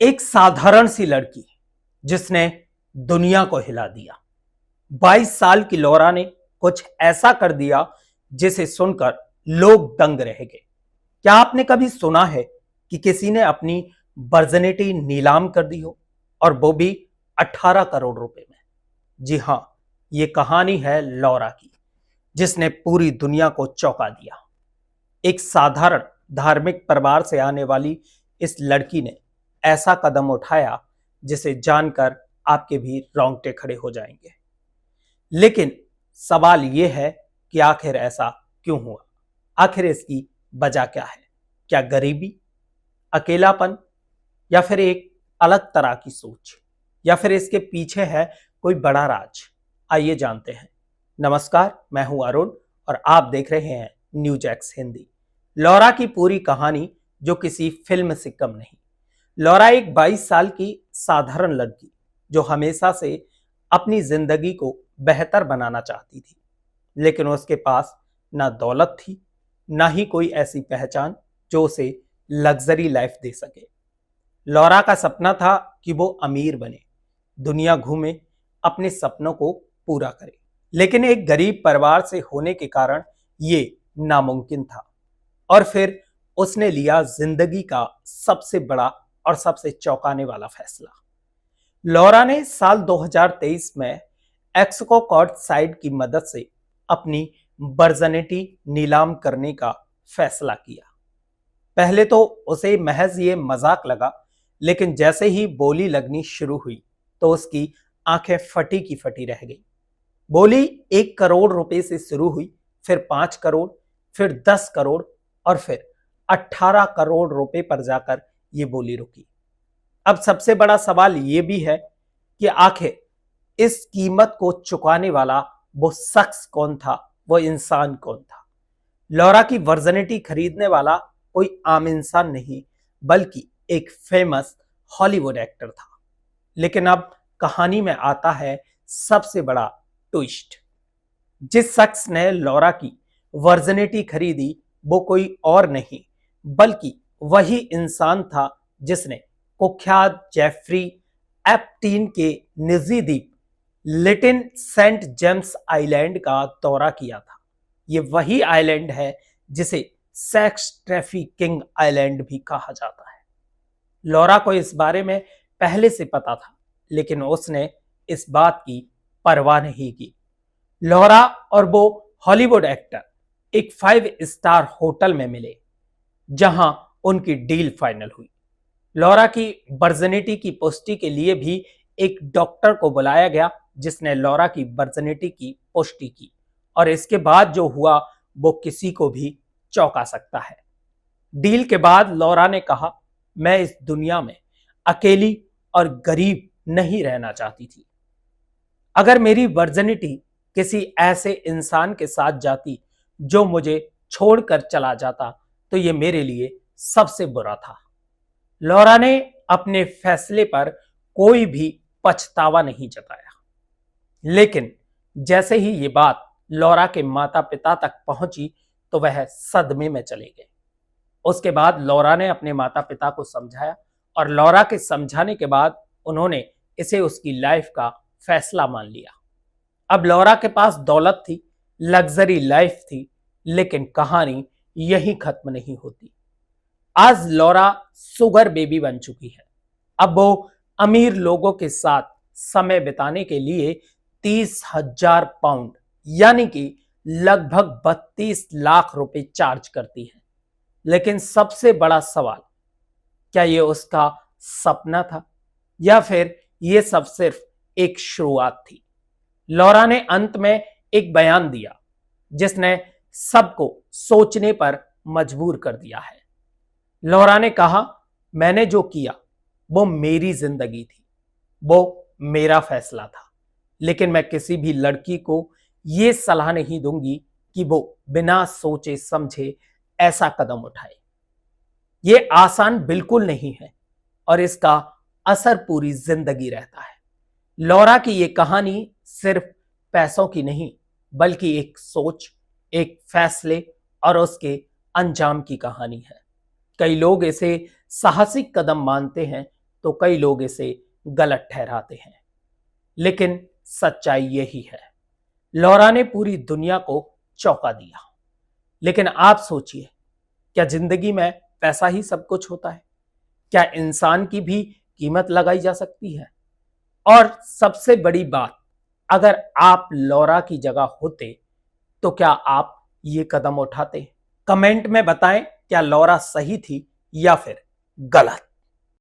एक साधारण सी लड़की जिसने दुनिया को हिला दिया। 22 साल की लौरा ने कुछ ऐसा कर दिया जिसे सुनकर लोग दंग रह गए। क्या आपने कभी सुना है कि किसी ने अपनी वर्जिनिटी नीलाम कर दी हो, और वो भी 18 करोड़ रुपए में? जी हां, ये कहानी है लौरा की, जिसने पूरी दुनिया को चौंका दिया। एक साधारण धार्मिक परिवार से आने वाली इस लड़की ने ऐसा कदम उठाया जिसे जानकर आपके भी रोंगटे खड़े हो जाएंगे। लेकिन सवाल यह है कि आखिर ऐसा क्यों हुआ? आखिर इसकी वजह क्या है? क्या गरीबी, अकेलापन, या फिर एक अलग तरह की सोच, या फिर इसके पीछे है कोई बड़ा राज? आइए जानते हैं। नमस्कार, मैं हूं अरुण और आप देख रहे हैं न्यूज एक्स हिंदी। लौरा की पूरी कहानी जो किसी फिल्म से कम नहीं। लौरा एक 22 साल की साधारण लड़की जो हमेशा से अपनी जिंदगी को बेहतर बनाना चाहती थी, लेकिन उसके पास ना दौलत थी, ना ही कोई ऐसी पहचान जो उसे लग्जरी लाइफ दे सके। लौरा का सपना था कि वो अमीर बने, दुनिया घूमे, अपने सपनों को पूरा करे, लेकिन एक गरीब परिवार से होने के कारण ये नामुमकिन था। और फिर उसने लिया जिंदगी का सबसे बड़ा और सबसे चौंकाने वाला फैसला। लौरा ने साल 2023 में एक्सकोकॉर्ड साइट की मदद से अपनी वर्जिनिटी नीलाम करने का फैसला किया। पहले तो उसे महज ये मजाक लगा, लेकिन जैसे ही बोली लगनी शुरू हुई तो उसकी आंखें फटी की फटी रह गई। बोली 1 करोड़ रुपए से शुरू हुई, फिर 5 करोड़, फिर 10 करोड़, और फिर 18 करोड़ रुपए पर जाकर ये बोली रुकी। अब सबसे बड़ा सवाल ये भी है कि आखिर इस कीमत को चुकाने वाला वो शख्स कौन था, वो इंसान कौन था? लौरा की वर्जिनिटी खरीदने वाला कोई आम इंसान नहीं, बल्कि एक फेमस हॉलीवुड एक्टर था। लेकिन अब कहानी में आता है सबसे बड़ा ट्विस्ट। जिस शख्स ने लौरा की वर्जिनिटी खरीदी वो कोई और नहीं, बल्कि वही इंसान था जिसने कुख्यात जेफरी एप्टीन के निजी द्वीप लिटिल सेंट जेम्स आइलैंड का दौरा किया था। ये वही आइलैंड है जिसे सेक्स ट्रैफिकिंग आइलैंड भी कहा जाता है। लौरा को इस बारे में पहले से पता था, लेकिन उसने इस बात की परवाह नहीं की। लौरा और वो हॉलीवुड एक्टर एक 5 स्टार होटल में मिले, जहां उनकी डील फाइनल हुई। लौरा की वर्जिनिटी की पुष्टि के लिए भी एक डॉक्टर को बुलाया गया, जिसने लौरा की वर्जिनिटी की पुष्टि की। और इसके बाद जो हुआ वो किसी को भी चौंका सकता है। डील के बाद लौरा ने कहा, मैं इस दुनिया में अकेली और गरीब नहीं रहना चाहती थी। अगर मेरी वर्जिनिटी किसी ऐसे इंसान के साथ जाती जो मुझे छोड़कर चला जाता तो ये मेरे लिए सबसे बुरा था। लौरा ने अपने फैसले पर कोई भी पछतावा नहीं जताया। लेकिन जैसे ही ये बात लौरा के माता पिता तक पहुंची तो वह सदमे में चले गए। उसके बाद लौरा ने अपने माता पिता को समझाया, और लौरा के समझाने के बाद उन्होंने इसे उसकी लाइफ का फैसला मान लिया। अब लौरा के पास दौलत थी, लग्जरी लाइफ थी, लेकिन कहानी यहीं खत्म नहीं होती। आज लौरा सुगर बेबी बन चुकी है। अब वो अमीर लोगों के साथ समय बिताने के लिए 30,000 पाउंड यानी कि लगभग 32 लाख रुपए चार्ज करती है। लेकिन सबसे बड़ा सवाल, क्या ये उसका सपना था, या फिर ये सब सिर्फ एक शुरुआत थी? लौरा ने अंत में एक बयान दिया जिसने सबको सोचने पर मजबूर कर दिया है। लौरा ने कहा, मैंने जो किया वो मेरी जिंदगी थी, वो मेरा फैसला था, लेकिन मैं किसी भी लड़की को ये सलाह नहीं दूंगी कि वो बिना सोचे समझे ऐसा कदम उठाए। ये आसान बिल्कुल नहीं है, और इसका असर पूरी जिंदगी रहता है। लौरा की ये कहानी सिर्फ पैसों की नहीं, बल्कि एक सोच, एक फैसले और उसके अंजाम की कहानी है। कई लोग इसे साहसिक कदम मानते हैं, तो कई लोग इसे गलत ठहराते हैं, लेकिन सच्चाई यही है। लौरा ने पूरी दुनिया को चौंका दिया। लेकिन आप सोचिए, क्या जिंदगी में पैसा ही सब कुछ होता है? क्या इंसान की भी कीमत लगाई जा सकती है? और सबसे बड़ी बात, अगर आप लौरा की जगह होते तो क्या आप ये कदम उठाते? कमेंट में बताएं, क्या लौरा सही थी या फिर गलत?